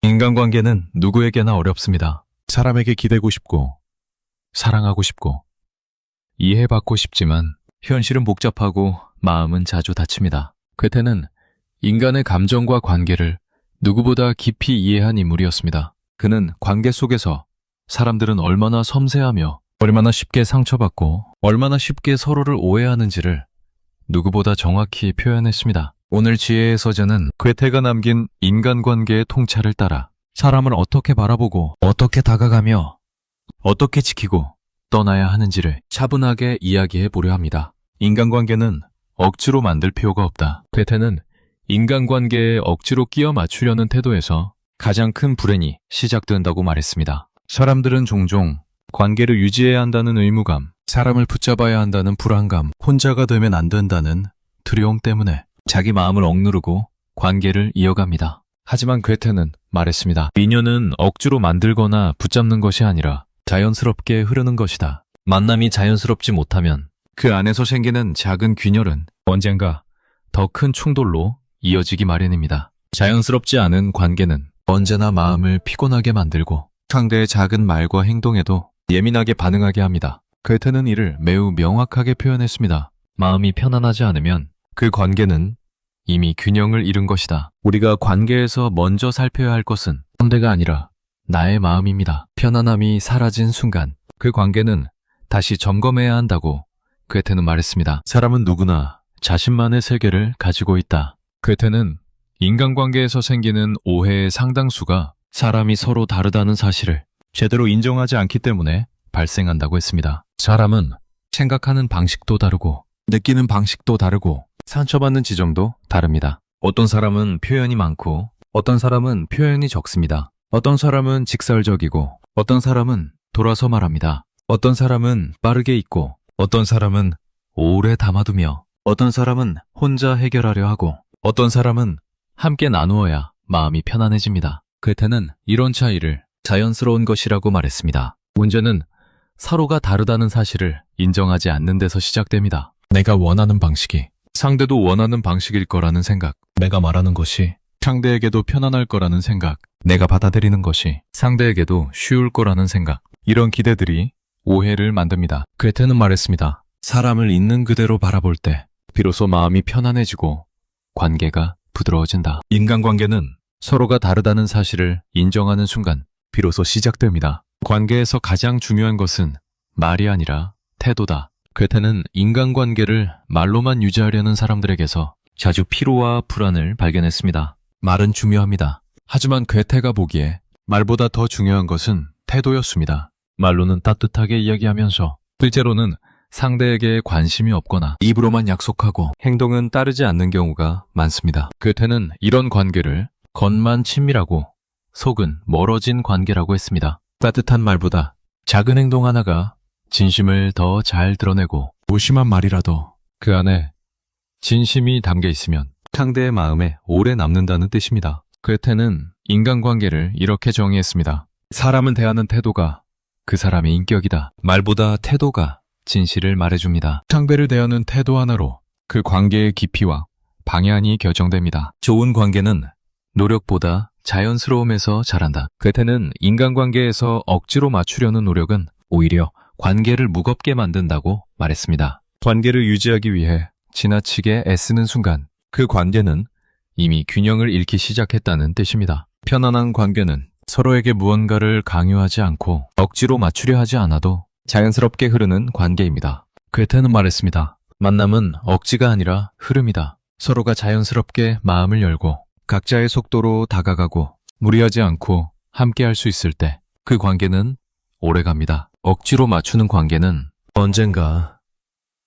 인간관계는 누구에게나 어렵습니다. 사람에게 기대고 싶고, 사랑하고 싶고, 이해받고 싶지만 현실은 복잡하고 마음은 자주 다칩니다. 괴테는 인간의 감정과 관계를 누구보다 깊이 이해한 인물이었습니다. 그는 관계 속에서 사람들은 얼마나 섬세하며 얼마나 쉽게 상처받고 얼마나 쉽게 서로를 오해하는지를 누구보다 정확히 표현했습니다. 오늘 지혜의 서재는 괴테가 남긴 인간관계의 통찰을 따라 사람을 어떻게 바라보고 어떻게 다가가며 어떻게 지키고 떠나야 하는지를 차분하게 이야기해 보려 합니다. 인간관계는 억지로 만들 필요가 없다. 괴테는 인간관계에 억지로 끼워 맞추려는 태도에서 가장 큰 불행이 시작된다고 말했습니다. 사람들은 종종 관계를 유지해야 한다는 의무감, 사람을 붙잡아야 한다는 불안감, 혼자가 되면 안 된다는 두려움 때문에 자기 마음을 억누르고 관계를 이어갑니다. 하지만 괴테는 말했습니다. 인연은 억지로 만들거나 붙잡는 것이 아니라 자연스럽게 흐르는 것이다. 만남이 자연스럽지 못하면 그 안에서 생기는 작은 균열은 언젠가 더 큰 충돌로 이어지기 마련입니다. 자연스럽지 않은 관계는 언제나 마음을 피곤하게 만들고 상대의 작은 말과 행동에도 예민하게 반응하게 합니다. 괴테는 이를 매우 명확하게 표현했습니다. 마음이 편안하지 않으면 그 관계는 이미 균형을 잃은 것이다. 우리가 관계에서 먼저 살펴야 할 것은 상대가 아니라 나의 마음입니다. 편안함이 사라진 순간 그 관계는 다시 점검해야 한다고 괴테는 말했습니다. 사람은 누구나 자신만의 세계를 가지고 있다. 괴테는 인간관계에서 생기는 오해의 상당수가 사람이 서로 다르다는 사실을 제대로 인정하지 않기 때문에 발생한다고 했습니다. 사람은 생각하는 방식도 다르고 느끼는 방식도 다르고 상처받는 지점도 다릅니다. 어떤 사람은 표현이 많고 어떤 사람은 표현이 적습니다. 어떤 사람은 직설적이고 어떤 사람은 돌아서 말합니다. 어떤 사람은 빠르게 잊고 어떤 사람은 오래 담아두며 어떤 사람은 혼자 해결하려 하고 어떤 사람은 함께 나누어야 마음이 편안해집니다. 괴테는 이런 차이를 자연스러운 것이라고 말했습니다. 문제는 서로가 다르다는 사실을 인정하지 않는 데서 시작됩니다. 내가 원하는 방식이 상대도 원하는 방식일 거라는 생각, 내가 말하는 것이 상대에게도 편안할 거라는 생각, 내가 받아들이는 것이 상대에게도 쉬울 거라는 생각, 이런 기대들이 오해를 만듭니다. 괴테는 말했습니다. 사람을 있는 그대로 바라볼 때 비로소 마음이 편안해지고 관계가 부드러워진다. 인간관계는 서로가 다르다는 사실을 인정하는 순간 비로소 시작됩니다. 관계에서 가장 중요한 것은 말이 아니라 태도다. 괴테는 인간관계를 말로만 유지하려는 사람들에게서 자주 피로와 불안을 발견했습니다. 말은 중요합니다. 하지만 괴테가 보기에 말보다 더 중요한 것은 태도였습니다. 말로는 따뜻하게 이야기하면서 실제로는 상대에게 관심이 없거나 입으로만 약속하고 행동은 따르지 않는 경우가 많습니다. 괴테는 이런 관계를 겉만 친밀하고 속은 멀어진 관계라고 했습니다. 따뜻한 말보다 작은 행동 하나가 진심을 더 잘 드러내고 무심한 말이라도 그 안에 진심이 담겨 있으면 상대의 마음에 오래 남는다는 뜻입니다. 괴테는 인간관계를 이렇게 정의했습니다. 사람을 대하는 태도가 그 사람의 인격이다. 말보다 태도가 진실을 말해줍니다. 상대를 대하는 태도 하나로 그 관계의 깊이와 방향이 결정됩니다. 좋은 관계는 노력보다 자연스러움에서 자란다. 괴테는 인간관계에서 억지로 맞추려는 노력은 오히려 관계를 무겁게 만든다고 말했습니다. 관계를 유지하기 위해 지나치게 애쓰는 순간 그 관계는 이미 균형을 잃기 시작했다는 뜻입니다. 편안한 관계는 서로에게 무언가를 강요하지 않고 억지로 맞추려 하지 않아도 자연스럽게 흐르는 관계입니다. 괴테는 말했습니다. 만남은 억지가 아니라 흐름이다. 서로가 자연스럽게 마음을 열고 각자의 속도로 다가가고 무리하지 않고 함께할 수 있을 때 그 관계는 오래갑니다. 억지로 맞추는 관계는 언젠가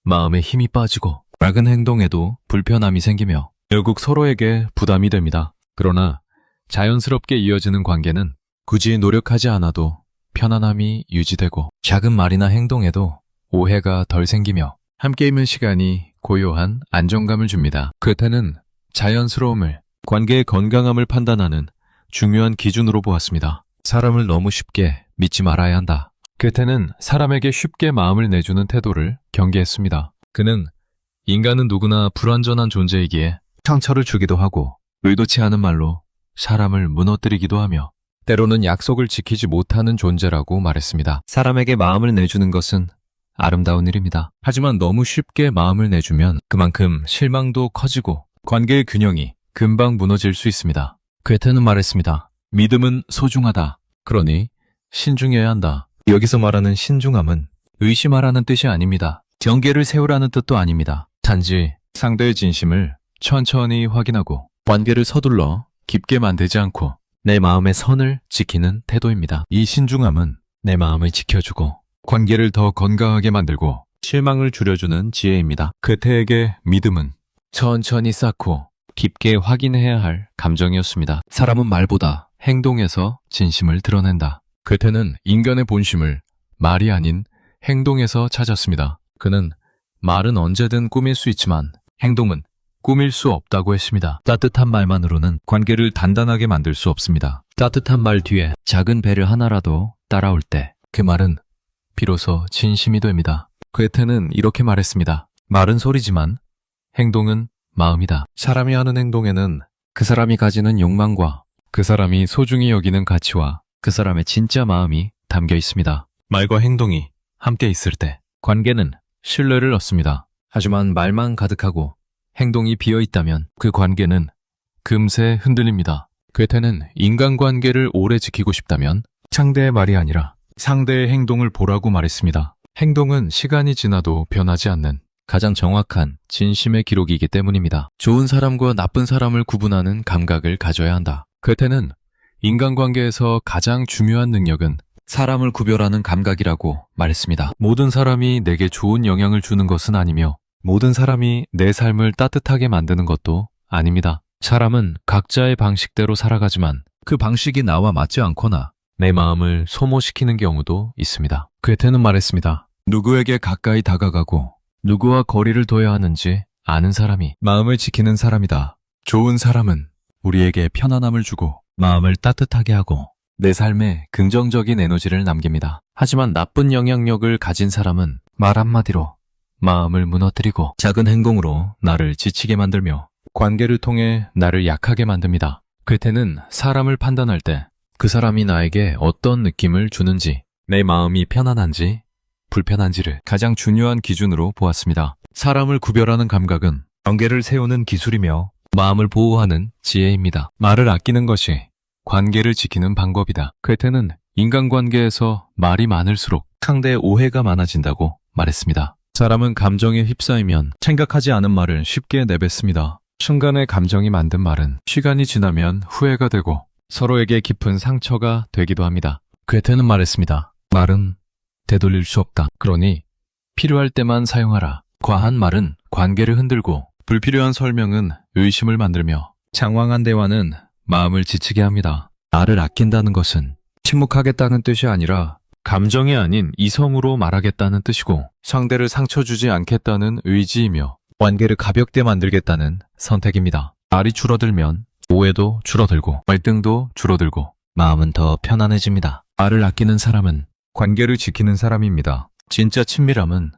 마음에 힘이 빠지고 작은 행동에도 불편함이 생기며 결국 서로에게 부담이 됩니다. 그러나 자연스럽게 이어지는 관계는 굳이 노력하지 않아도 편안함이 유지되고 작은 말이나 행동에도 오해가 덜 생기며 함께 있는 시간이 고요한 안정감을 줍니다. 괴테는 자연스러움을 관계의 건강함을 판단하는 중요한 기준으로 보았습니다. 사람을 너무 쉽게 믿지 말아야 한다. 괴테는 사람에게 쉽게 마음을 내주는 태도를 경계했습니다. 그는 인간은 누구나 불완전한 존재이기에 상처를 주기도 하고 의도치 않은 말로 사람을 무너뜨리기도 하며 때로는 약속을 지키지 못하는 존재라고 말했습니다. 사람에게 마음을 내주는 것은 아름다운 일입니다. 하지만 너무 쉽게 마음을 내주면 그만큼 실망도 커지고 관계의 균형이 금방 무너질 수 있습니다. 괴테는 말했습니다. 믿음은 소중하다. 그러니 신중해야 한다. 여기서 말하는 신중함은 의심하라는 뜻이 아닙니다. 경계를 세우라는 뜻도 아닙니다. 단지 상대의 진심을 천천히 확인하고 관계를 서둘러 깊게 만들지 않고 내 마음의 선을 지키는 태도입니다. 이 신중함은 내 마음을 지켜주고 관계를 더 건강하게 만들고 실망을 줄여주는 지혜입니다. 괴테에게 믿음은 천천히 쌓고 깊게 확인해야 할 감정이었습니다. 사람은 말보다 행동에서 진심을 드러낸다. 괴테는 인간의 본심을 말이 아닌 행동에서 찾았습니다. 그는 말은 언제든 꾸밀 수 있지만 행동은 꾸밀 수 없다고 했습니다. 따뜻한 말만으로는 관계를 단단하게 만들 수 없습니다. 따뜻한 말 뒤에 작은 배려 하나라도 따라올 때 그 말은 비로소 진심이 됩니다. 괴테는 이렇게 말했습니다. 말은 소리지만 행동은 마음이다. 사람이 하는 행동에는 그 사람이 가지는 욕망과 그 사람이 소중히 여기는 가치와 그 사람의 진짜 마음이 담겨 있습니다. 말과 행동이 함께 있을 때 관계는 신뢰를 얻습니다. 하지만 말만 가득하고 행동이 비어 있다면 그 관계는 금세 흔들립니다. 괴테는 인간관계를 오래 지키고 싶다면 상대의 말이 아니라 상대의 행동을 보라고 말했습니다. 행동은 시간이 지나도 변하지 않는 가장 정확한 진심의 기록이기 때문입니다. 좋은 사람과 나쁜 사람을 구분하는 감각을 가져야 한다. 괴테는 인간관계에서 가장 중요한 능력은 사람을 구별하는 감각이라고 말했습니다. 모든 사람이 내게 좋은 영향을 주는 것은 아니며 모든 사람이 내 삶을 따뜻하게 만드는 것도 아닙니다. 사람은 각자의 방식대로 살아가지만 그 방식이 나와 맞지 않거나 내 마음을 소모시키는 경우도 있습니다. 괴테는 말했습니다. 누구에게 가까이 다가가고 누구와 거리를 둬야 하는지 아는 사람이 마음을 지키는 사람이다. 좋은 사람은 우리에게 편안함을 주고 마음을 따뜻하게 하고 내 삶에 긍정적인 에너지를 남깁니다. 하지만 나쁜 영향력을 가진 사람은 말 한마디로 마음을 무너뜨리고 작은 행동으로 나를 지치게 만들며 관계를 통해 나를 약하게 만듭니다. 괴테는 사람을 판단할 때 그 사람이 나에게 어떤 느낌을 주는지 내 마음이 편안한지 불편한지를 가장 중요한 기준으로 보았습니다. 사람을 구별하는 감각은 관계를 세우는 기술이며 마음을 보호하는 지혜입니다. 말을 아끼는 것이 관계를 지키는 방법이다. 괴테는 인간관계에서 말이 많을수록 상대의 오해가 많아진다고 말했습니다. 사람은 감정에 휩싸이면 생각하지 않은 말을 쉽게 내뱉습니다. 순간의 감정이 만든 말은 시간이 지나면 후회가 되고 서로에게 깊은 상처가 되기도 합니다. 괴테는 말했습니다. 말은 되돌릴 수 없다. 그러니 필요할 때만 사용하라. 과한 말은 관계를 흔들고 불필요한 설명은 의심을 만들며 장황한 대화는 마음을 지치게 합니다. 나를 아낀다는 것은 침묵하겠다는 뜻이 아니라 감정이 아닌 이성으로 말하겠다는 뜻이고 상대를 상처 주지 않겠다는 의지이며 관계를 가볍게 만들겠다는 선택입니다. 말이 줄어들면 오해도 줄어들고 갈등도 줄어들고 마음은 더 편안해집니다. 말을 아끼는 사람은 관계를 지키는 사람입니다. 진짜 친밀함은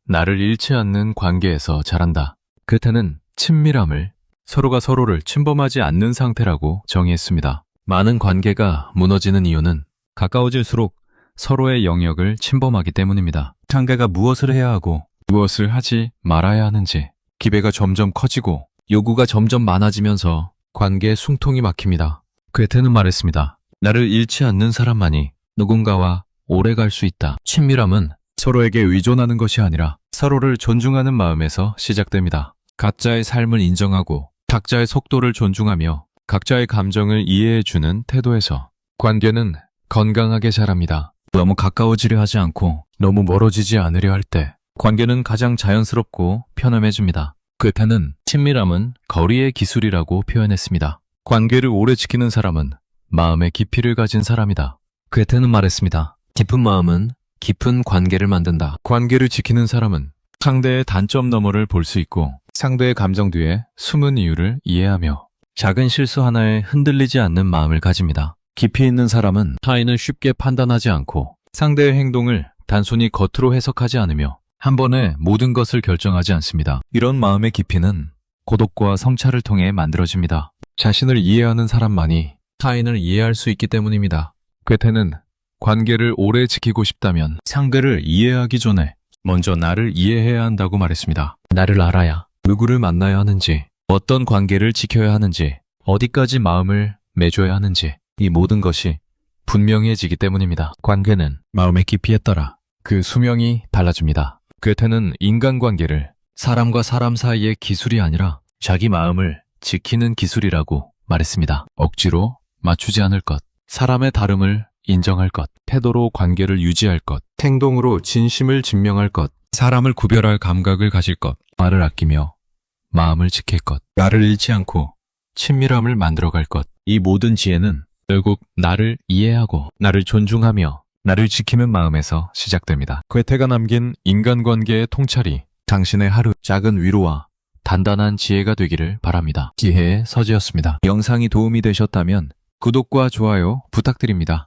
나를 잃지 않는 관계에서 자란다. 괴테는 친밀함을 서로가 서로를 침범하지 않는 상태라고 정의했습니다. 많은 관계가 무너지는 이유는 가까워질수록 서로의 영역을 침범하기 때문입니다. 상대가 무엇을 해야 하고 무엇을 하지 말아야 하는지 기배가 점점 커지고 요구가 점점 많아지면서 관계의 숨통이 막힙니다. 괴테는 말했습니다. 나를 잃지 않는 사람만이 누군가와 오래 갈 수 있다. 친밀함은 서로에게 의존하는 것이 아니라 서로를 존중하는 마음에서 시작됩니다. 각자의 삶을 인정하고 각자의 속도를 존중하며 각자의 감정을 이해해주는 태도에서 관계는 건강하게 자랍니다. 너무 가까워지려 하지 않고 너무 멀어지지 않으려 할 때 관계는 가장 자연스럽고 편안해집니다. 괴테는 친밀함은 거리의 기술이라고 표현했습니다. 관계를 오래 지키는 사람은 마음의 깊이를 가진 사람이다. 괴테는 말했습니다. 깊은 마음은 깊은 관계를 만든다. 관계를 지키는 사람은 상대의 단점 너머를 볼 수 있고 상대의 감정 뒤에 숨은 이유를 이해하며 작은 실수 하나에 흔들리지 않는 마음을 가집니다. 깊이 있는 사람은 타인을 쉽게 판단하지 않고 상대의 행동을 단순히 겉으로 해석하지 않으며 한 번에 모든 것을 결정하지 않습니다. 이런 마음의 깊이는 고독과 성찰을 통해 만들어집니다. 자신을 이해하는 사람만이 타인을 이해할 수 있기 때문입니다. 괴테는 관계를 오래 지키고 싶다면 상대를 이해하기 전에 먼저 나를 이해해야 한다고 말했습니다. 나를 알아야 누구를 만나야 하는지, 어떤 관계를 지켜야 하는지, 어디까지 마음을 맺어야 하는지, 이 모든 것이 분명해지기 때문입니다. 관계는 마음의 깊이에 따라 그 수명이 달라집니다. 괴테는 인간관계를 사람과 사람 사이의 기술이 아니라 자기 마음을 지키는 기술이라고 말했습니다. 억지로 맞추지 않을 것, 사람의 다름을 인정할 것, 태도로 관계를 유지할 것, 행동으로 진심을 증명할 것, 사람을 구별할 감각을 가질 것, 말을 아끼며 마음을 지킬 것, 나를 잃지 않고 친밀함을 만들어갈 것. 이 모든 지혜는 결국 나를 이해하고 나를 존중하며 나를 지키는 마음에서 시작됩니다. 괴테가 남긴 인간관계의 통찰이 당신의 하루 작은 위로와 단단한 지혜가 되기를 바랍니다. 지혜의 서지였습니다. 영상이 도움이 되셨다면 구독과 좋아요 부탁드립니다.